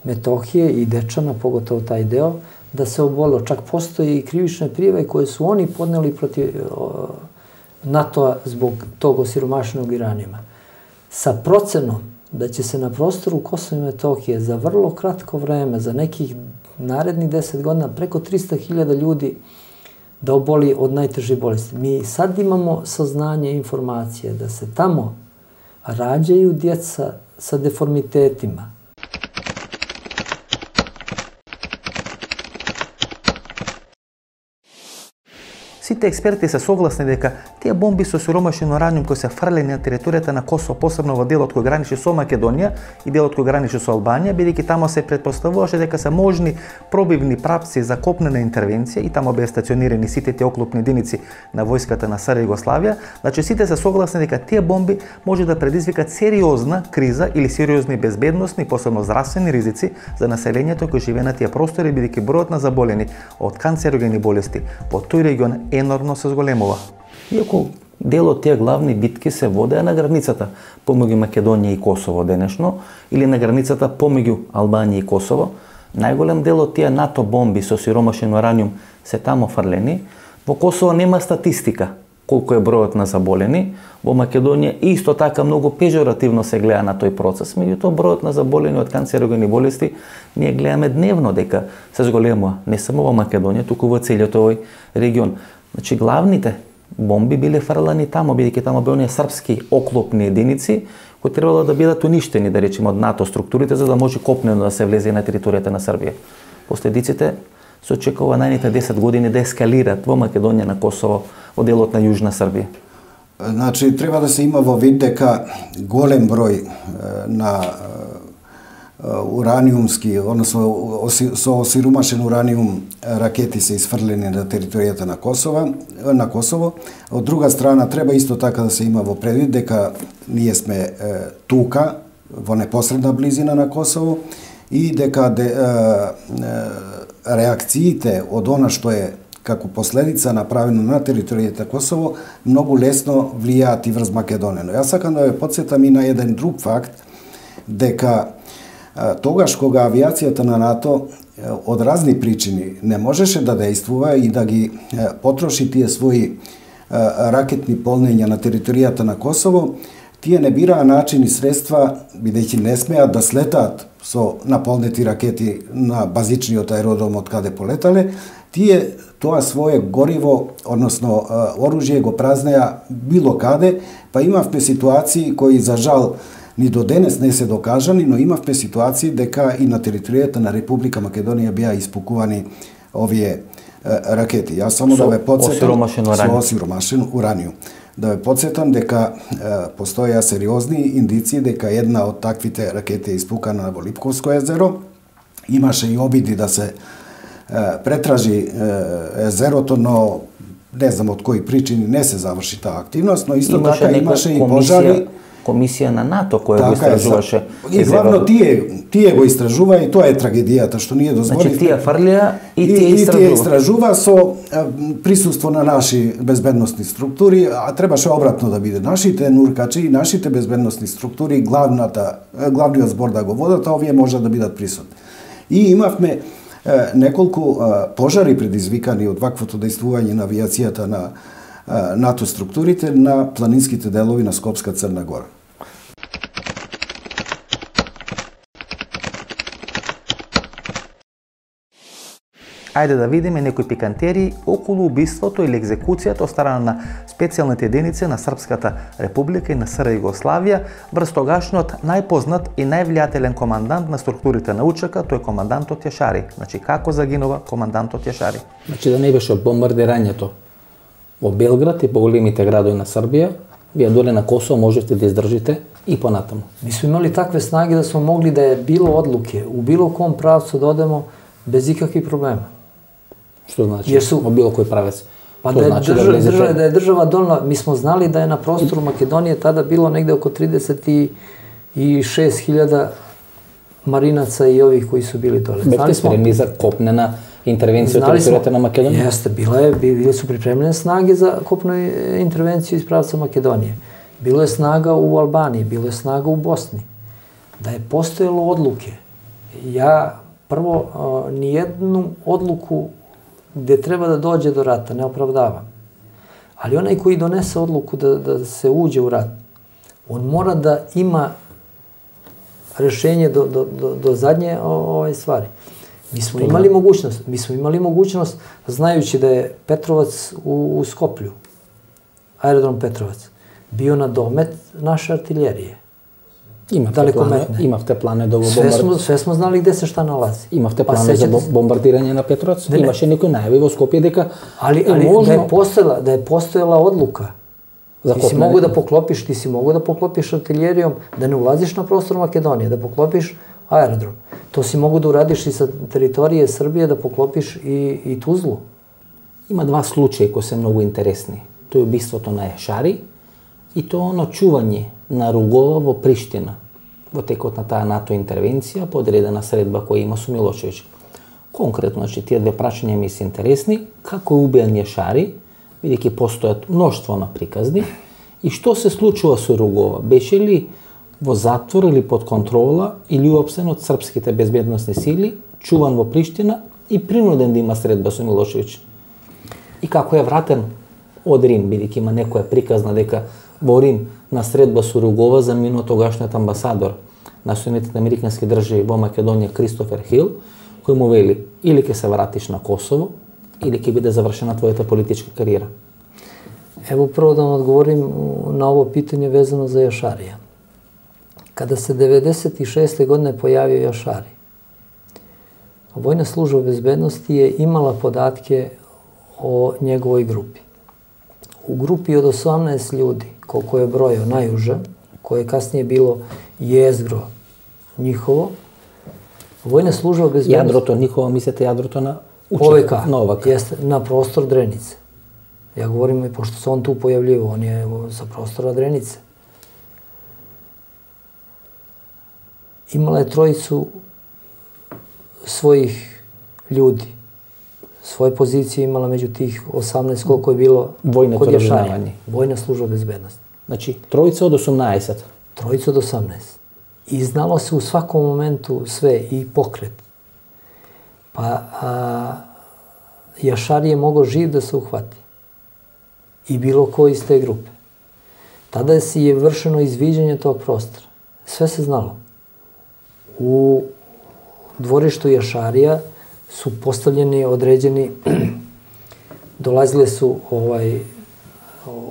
Metohije i Dečana, pogotovo taj deo, da se obolelo. Čak postoje i krivične prijave koje su oni podneli protiv NATO-a zbog tog osiromašenog uranijuma. Sa procenom da će se na prostoru Kosova i Metohije za vrlo kratko vreme, za nekih narednih 10 godina, preko 300.000 ljudi da oboli od najtežih bolesti. Mi sad imamo saznanje i informacije da se tamo rađaju djeca sa deformitetima. Сите експерти се согласни дека тие бомби со сиромашен ураниум кои се фрлени на територијата на Косово, посебно во делот кој граничи со Македонија и делот кој граничи со Албанија, бидејќи тамо се претпоставуваше дека се можни пробивни правци за копнена интервенција и тамо беа стационирани сите тие оклопни единици на војската на СР Југославија, значи сите се согласни дека тие бомби може да предизвикат сериозна криза или сериозни безбедносни, посебно здравствени ризици за населението кој живее на тие простори, бидејќи бројот на заболени од канцерогени болести во тој регион енормно се зголемува. Иако дел од тие главни битки се водеа на границата помеѓу Македонија и Косово денешно, или на границата помеѓу Албанија и Косово, најголем дел од тие НАТО бомби со сиромашен ураниум се тамо фрлени. Во Косово нема статистика колку е бројот на заболени. Во Македонија исто така многу пежоративно се гледа на тој процес, меѓутоа бројот на заболени од канцерогени болести ние гледаме дневно дека се зголемува не само во Македонија, туку во целиот овој регион. Значи главните бомби биле фрлани тамо, бидејќи тамо беа оние српски оклопни единици кои требало да бидат уништени, да речеме, од НАТО структурите за да може копнено да се влезе на територијата на Србија. Последиците се очекува најдните 10 години да ескалират во Македонија, на Косово, во делот на Јужна Србија. Значи, треба да се има во вид дека голем број на ураниумски, односно со осиромашен ураниум ракети се изфрлени на територијата на Косово. Од друга страна, треба исто така да се има во предвид дека ние сме тука, во непосредна близина на Косово, и дека реакциите од она што е како последица направено на територијата Косово многу лесно влијаат и врз Македонија. Но јас сакам да ве потсетам и на еден друг факт, дека тогаш кога авиацијата на НАТО од разни причини не можеше да дејствува и да ги потроши тие своји ракетни полнења на територијата на Косово, тие не бираа начин и средства, бидејќи не смеат да слетаат со наполнети ракети на базичниот аеродром од каде полетале, тие тоа свое гориво, односно оружје го празнеа било каде, па имавме ситуации кои за жал ни до денес не се докажани, но имавме ситуации дека и на територијата на Република Македонија беа испукувани овие ракети. Јас само да ве потсетам со осиромашен ураниум. Да ве потсетам дека постојаа сериозни индиции дека една од таквите ракети е испукана во Липковско езеро. Имаше и обиди да се претражи езерото, но не знам од кои причини не се заврши таа активност, но исто така имаше и пожари. Комисија на НАТО која го истражуваше. И главно тие го истражува и тоа е трагедијата што ние дозволивме. Значи тие фрлија и тие истражува со присуство на наши безбедносни структури, а требаше обратно да биде. Нашите нуркачи и нашите безбедносни структури главниот збор да го водат, а овие може да бидат присутни. И имавме неколку пожари предизвикани од ваквото дејствување на авиацијата на НАТО структурите на планинските делови на Скопска Црна Гора. Ајде да видиме некои пикантерии околу убиството или екзекуцијата од страна на специјалните единици на Српската република и на СР Југославија врз тогашниот најпознат и највлијателен командант на структурите на УЧК, тој командантот Јашари. Значи како загинува командантот Јашари? Значи да не беше бомбардирањето во Белград и по големите градови на Србија, вие доле на Косово можете да издржите i ponatamo. Mi smo imali takve snage da smo mogli da je bilo odluke u bilo kom pravcu da odemo bez ikakvih problema. Što znači o bilo koji pravac? Pa da je država donela, mi smo znali da je na prostoru Makedonije tada bilo negde oko 36.000 marinaca i ovih koji su bili dole. Biste spremni za kopnena intervenciju teritorija na Makedoniju? Jeste, bile su pripremljene snage za kopnu intervenciju iz pravca Makedonije. Bilo je snaga u Albaniji, bilo je snaga u Bosni. Da je postojalo odluke. Ja prvo nijednu odluku gde treba da dođe do rata ne opravdavam. Ali onaj koji donese odluku da se uđe u rat, on mora da ima rešenje do zadnje stvari. Mi smo imali mogućnost, znajući da je Petrovac u Skoplju, aerodrom Petrovac, bio na domet naše artiljerije. Imate plane da sve smo znali gde se šta nalazi. Imate plane za bombardiranje na Petrovac? Imaše nekoj najavi u Skopje deka... Ali da je postojala odluka, ti si mogo da poklopiš artiljerijom, da ne ulaziš na prostor Makedonije, da poklopiš aerodrom. To si mogo da uradiš i sa teritorije Srbije, da poklopiš i Tuzlu. Ima dva slučaja koji su mnogo interesni. To je ubistvото na Jašari i to ono čuvanje na Rugova во Priština. Во текот на таа НАТО интервенција, подредена средба која има со Милошевиќ. Конкретно, значи, тие две прашања ми се интересни, како е убиен Јашари, бидејќи постојат мноштво на приказни, и што се случува со Ругова? Беше ли во затвор или под контрола, или уопсен од српските безбедносни сили, чуван во Приштина и принуден да има средба со Милошевиќ? И како е вратен од Рим, бидејќи има некоја приказна дека во Рим на средба со Ругова заминува тогашниот амбасадор на Соединетите американски држави во Македонија Кристофер Хил, кој му вели или ќе се вратиш на Косово, или ќе биде завршена твојата политичка кариера. Evo prvo da vam odgovorim na ovo pitanje vezano za Jašarija. Kada se 96. godine pojavio Jašari, Vojna služba bezbednosti je imala podatke o njegovoj grupi. U grupi od 18 ljudi, koliko je brojao najuže, koje je kasnije bilo jezgro njihovo, Vojna služba bezbednosti... Jadroto njihovo, mislite jadroto na OVK? Jeste, na prostor Drenice. Ja govorim, pošto se on tu pojavljivo, on je sa prostora Drenice. Imala je trojicu svojih ljudi. Svoje pozicije imala među tih 18, koliko je bilo kod Jašarija. Vojna služba bezbednosti. Znači, trojica od 18? Trojica od 18. I znalo se u svakom momentu sve, i pokret. Pa Jašari je mogao živ da se uhvati. I bilo ko iz te grupe. Tada je vršeno izviđanje tog prostora. Sve se znalo. U dvorištu Jašarija su postavljeni određeni, dolazile su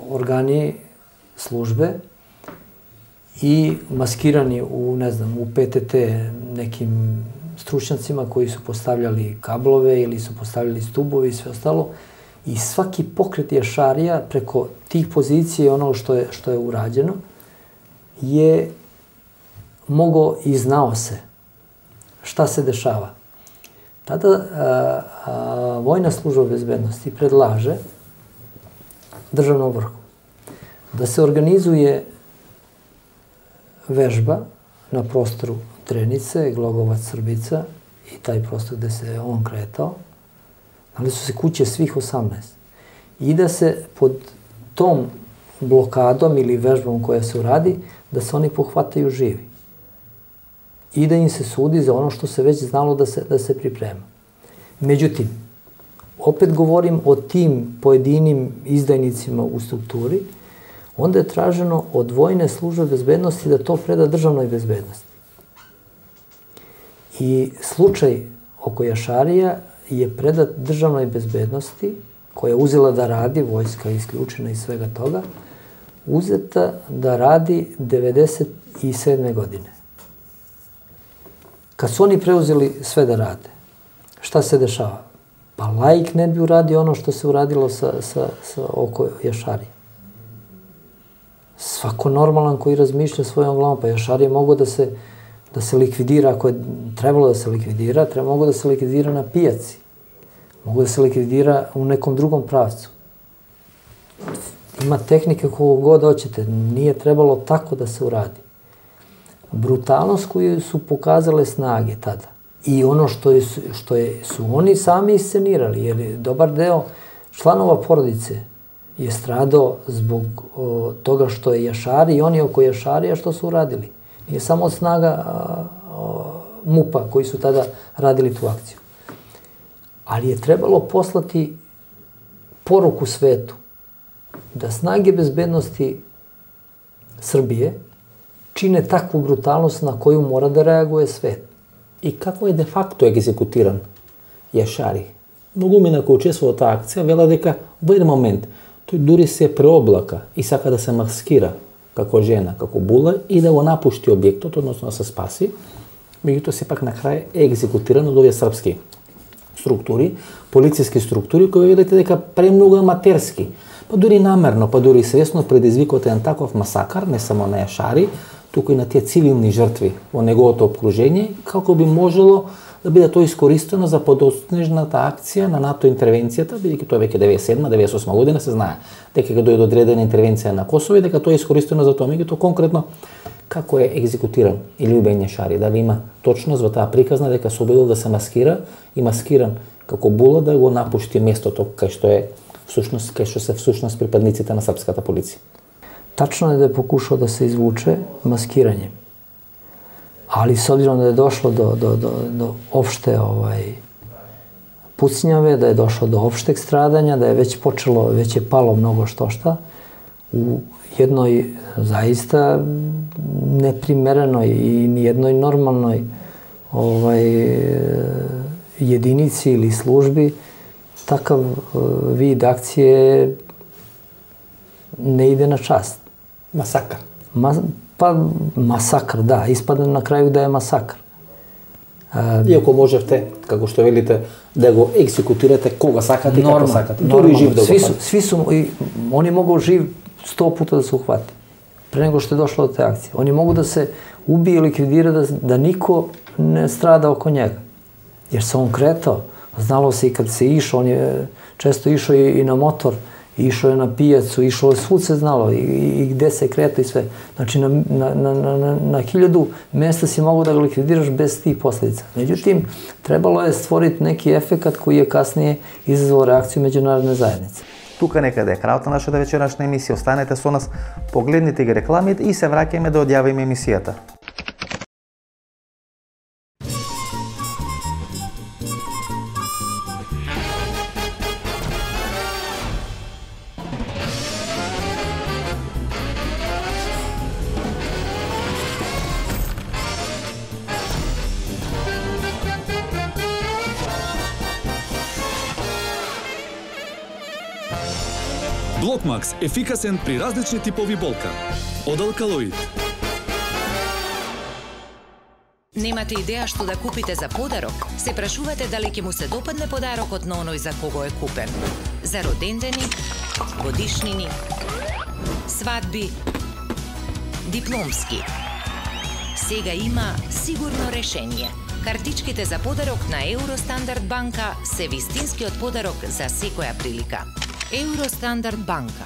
organi službe i maskirani u, ne znam, u PTT nekim stručnjacima koji su postavljali kablove ili su postavljali stubove i sve ostalo. I svaki pokret Jašarija preko tih pozicija i ono što je urađeno je mogao i znao se šta se dešava. Tada Vojna služba bezbednosti predlaže državnom vrhu da se organizuje vežba na prostoru Drenice, Glogovac, Srbica i taj prostor gde se on kretao. Ali su se kuće svih 18. I da se pod tom blokadom ili vežbom koja se uradi, da se oni pohvataju živi. I da im se sudi za ono što se već znalo da se priprema. Međutim, opet govorim o tim pojedinim izdajnicima u strukturi, onda je traženo od Vojne službe bezbednosti da to preda državnoj bezbednosti. I slučaj oko Jašarija je predat državnoj bezbednosti, koja je uzela da radi, vojska je isključena iz svega toga, uzeta da radi 97. godine. Kad su oni preuzeli sve da rade, šta se dešava? Pa laik ne bi uradio ono što se uradilo oko Jašarija. Svako normalan koji razmišlja svojom glavom, pa jašarije mogu da se likvidira, ako je trebalo da se likvidira, mogu da se likvidira na pijaci. Mogu da se likvidira u nekom drugom pravcu. Ima tehnike koliko god hoćete, nije trebalo tako da se uradi. Brutalnost koju su pokazale snage tada i ono što su oni sami iscenirali, jer dobar deo članova porodice je stradao zbog toga što je jašari i oni oko jašarija što su uradili. Nije samo od snaga MUP-a koji su tada radili tu akciju. Ali je trebalo poslati poruku svetu da snage bezbednosti Srbije čine takvu brutalnost na koju mora da reaguje svet. I kako je de facto egzekutiran Jašari? Mnogo mina koji učestvovao ta akcija vela дека во еден момент тој дури се преоблака и сака да се маскира како жена, како була и да го напушти објектот, односно да се спаси. Меѓутоа сепак на крај е екзекутиран од овие српски структури, полициски структури кои видите дека премногу аматерски, па дури намерно, па дури свесно предизвикот еден таков масакар, не само на Jašari, туку и на тие цивилни жртви во неговото обкружение, како би можело да биде тоа искористено за подоснежната акција на НАТО интервенцијата, бидејќи тоа веќе 97-98 година се знае дека ќе дојде одредена интервенција на Косово и дека тоа е искористено за тоа. Меѓутоа конкретно како е екзекутиран или убиен Jašari, дали има точност во таа приказна дека се обидел да се маскира и маскиран како була да го напушти местото кај што е всушност кај што се всушност припадниците на српската полиција. Tačno je da je pokušao da se izvuče maskiranjem. Ali s obzirom da je došlo do opšte pucnjave, da je došlo do opšteg stradanja, da je već je palo mnogo šta, u jednoj zaista neprimerenoj i nijednoj normalnoj jedinici ili službi takav vid akcije ne ide na čast. Masakar. Masakar, da. Ispada na kraju da je masakar. Иако можевте, како што велите, да го екзекутирате кога сакате и како сакате. Дури жив да го фати. Svi su, oni mogu živ 100 puta da se uhvati. Pre nego što je došlo do te akcije. Oni mogu da se ubije i likvidira da niko ne strada oko njega. Jer se on kretao. Znalo se i kad se išao, on je često išao i na motor, išao je na pijacu, išao je svud se znalo i gde se kretao i sve. Znači na 1000 mesta si mogu da ga likvidiraš bez tih posljedica. Međutim, trebalo je stvoriti neki efekat koji je kasnije izazvao reakciju međunarodne zajednice. Тука некаде е крајот на нашата вечерашна емисија. Останете со нас, погледнете ги рекламите и се враќаме да одјавиме емисијата. Блокмакс – ефикасен при различни типови болка. Од Алкалоид. Немате идеја што да купите за подарок? Се прашувате дали ќе му се допадне подарокот на оној за кого е купен. За родендени, годишнини, свадби, дипломски. Сега има сигурно решение. Картичките за подарок на Евростандард банка се вистинскиот подарок за секоја прилика. Евростандард банка.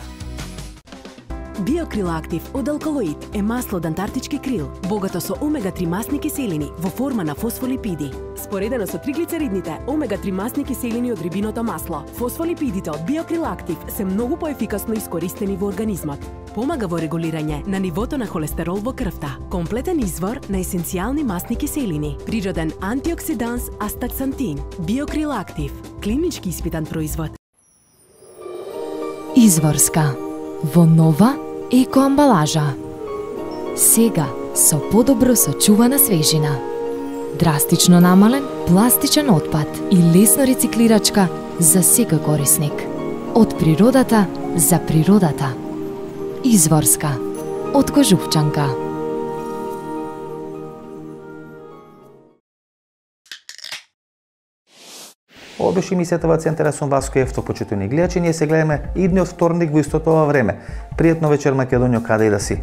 Биокрил Актив од Алкалоид е масло од антарктички крил, богато со омега-3 масни киселини во форма на фосфолипиди. Споредено со триглицеридните, омега-3 масни киселини од рибиното масло, фосфолипидите од Биокрил Актив се многу поефикасно искористени во организмот. Помага во регулирање на нивото на холестерол во крвта, комплетен извор на есенцијални масни киселини, природен антиоксиданс астаксантин. Биокрил Актив, клинички испитан производ. Изворска во нова екоамбалажа. Сега со подобро сочувана свежина. Драстично намален пластичен отпад и лесно рециклирачка за секој корисник. Од природата за природата. Изворска од Кожувчанка. Ова беше емисијата во Центар сум Васко Ефто, почитувани гледачи, ние се гледаме идниот вторник во истото ова време. Пријатно вечер Македонија, каде и да си.